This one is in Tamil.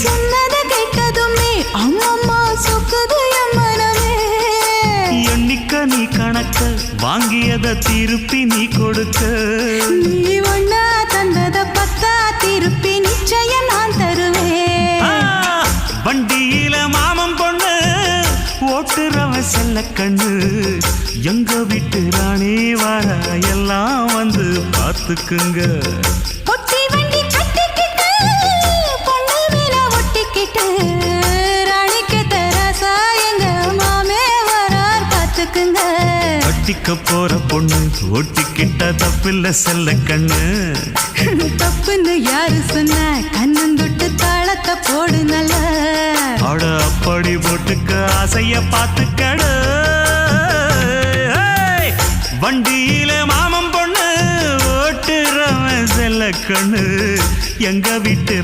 சொன்னத கேட்டதுமே அம்மம்மா சொக்குது என் மனமே. எண்ணிக்க நீ கணக்க வாங்கியத திருப்பி நீ கொடுக்க. நீ ஒன்னா தந்தத பத்தா திருப்பி நிச்சயம் நான் தருவேன். வண்டியில மாமன் பொண்ணு ஓட்டுறவன் செல்ல கண்ணு. எங்க வீட்டு ராணி வர எல்லாம் வந்து பார்த்துக்குங்க. ஒட்டி வண்டி கட்டிக்கிட்டு பொண்ணு மேல ஒட்டிக்கிட்டு ராணிக்கு தராசா எங்க மாமே வரார் பார்த்துக்குங்க. கட்டிக்க போற பொண்ணு ஒட்டிக்கிட்ட தப்பில்ல செல்ல கண்ணு. தப்புன்னு யாரு சொன்ன கண்ணந்தொட்டு தாளத்தை போடு நல்ல. அட அப்படி போட்டுக்க ஆசைய பார்த்துக்கடு. வண்டியில மாமன் பொண்ணு ஓட்டுறவன் செல்ல கண்ணு. எங்க வீட்டு